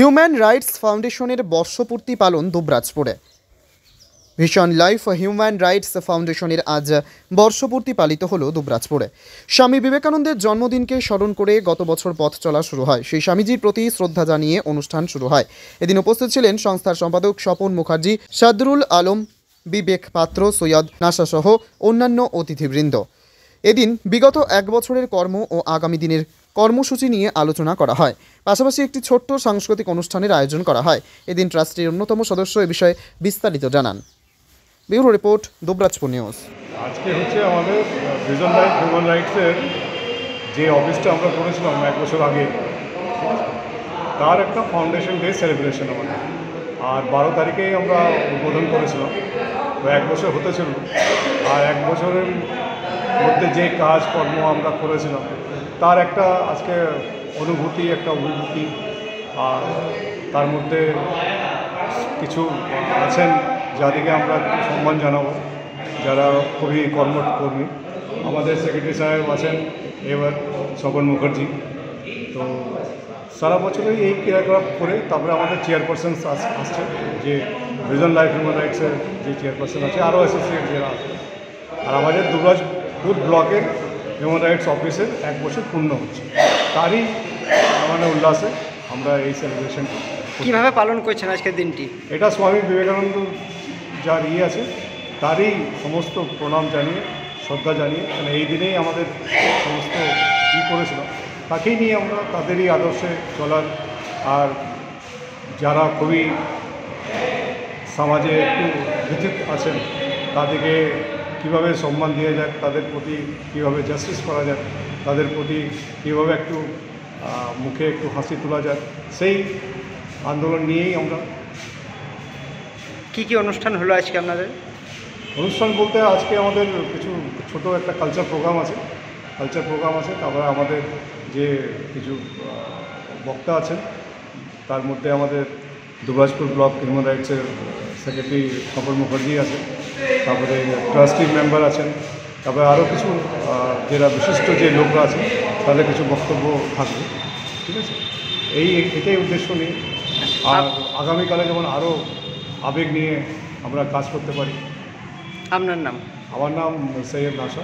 Human rights ফাউন্ডেশনের বর্ষপূর্তি পালন দুবরাজপুরে। Vision life human rights ফাউন্ডেশনের আজ বর্ষপূর্তি পালিত হলো দুবরাজপুরে। স্বামী বিবেকানন্দের জন্মদিনকে স্মরণ করে গত বছর পথ চলা শুরু হয়। সেই স্বামীজির প্রতি শ্রদ্ধা জানিয়ে অনুষ্ঠান শুরু হয়। এদিন উপস্থিত ছিলেন সংস্থার সম্পাদক স্বপন মুখার্জি, সাদরুল আলম, বিবেক পাত্র, সৈয়দ নাসা সহ অন্যান্য অতিথিবৃন্দ। এদিন বিগত এক বছরের কর্ম ও আগামী দিনের কর্মসূচি নিয়ে আলোচনা করা হয়। পাশাপাশি একটি ছোট্ট সাংস্কৃতিক অনুষ্ঠানের আয়োজন করা হয়। এদিন ট্রাস্টের অন্যতম সদস্য এ বিষয়ে বিস্তারিত জানান। Bureau report, Dubrajpur news. আজকে হচ্ছে আমাদের ভিশন লাইফ হিউম্যান রাইটসের যে অফিসটা আমরা করেছিলাম এক বছর আগে, তার একটা ফাউন্ডেশন ডে সেলিব্রেশন আমাদের, আর 12 তারিখেই আমরা উদ্বোধন করেছিলাম। তো এক বছর হতে ছিল, আর এক বছরের মধ্যে যে কাজকর্ম আমরা করেছিলাম তার একটা আজকে অনুভূতি, একটা অনুভূতি। আর তার মধ্যে কিছু আছেন যাদেরকে আমরা একটু সম্মান জানাবো, যারা খুবই কর্মী। আমাদের সেক্রেটারি সাহেব আছেন এবার স্বপন মুখার্জি। তো সারা বছরই এই ক্রিয়াকলাপ করে তারপরে আমাদের চেয়ারপারসন আসছে, যে ভিশন লাইফ হিউম্যান রাইটসের যে চেয়ারপারসন আছে, আরও অ্যাসোসিয়েট যারা আছে। আর আমাদের দুবরাজপুর ব্লকের হিউম্যান রাইটস অফিসের 1 বছর পূর্ণ হচ্ছে, তারই মানে উল্লাসে আমরা এই সেলিব্রেশন। কীভাবে পালন করছেন আজকের দিনটি? এটা স্বামী বিবেকানন্দ যার আছে তারই সমস্ত প্রণাম জানিয়ে, শ্রদ্ধা জানিয়ে, মানে এই দিনেই আমাদের সমস্ত করেছিলাম, তাকেই নিয়ে আমরা তাদেরই আদর্শে চলার। আর যারা খুবই সমাজে একটু বিচিত আছেন তাদেরকে কীভাবে সম্মান দেওয়া যায়, তাদের প্রতি কীভাবে জাস্টিস করা যায়, তাদের প্রতি কীভাবে একটু মুখে একটু হাসি তোলা যায়, সেই আন্দোলন নিয়েই আমরা। কি অনুষ্ঠান হলো আজকে আপনাদের? অনুষ্ঠান বলতে আজকে আমাদের কিছু ছোট একটা কালচার প্রোগ্রাম আছে, তারপরে আমাদের যে কিছু বক্তা আছেন, তার মধ্যে আমাদের দুবরাজপুর ব্লক হিউম্যান রাইটসের সেক্রেটারি স্বপন মুখার্জি আছেন, তারপরে ট্রাস্টি মেম্বার আছেন, তারপরে আরও কিছু যারা বিশিষ্ট যে লোকরা আছেন তাদের কিছু বক্তব্য থাকবে। ঠিক আছে, এটাই উদ্দেশ্য নিয়ে। আর আগামীকালে যেমন আরও আবেগ নিয়ে আমরা কাজ করতে পারি। আপনার নাম? আমার নাম সৈয়দ নাসা।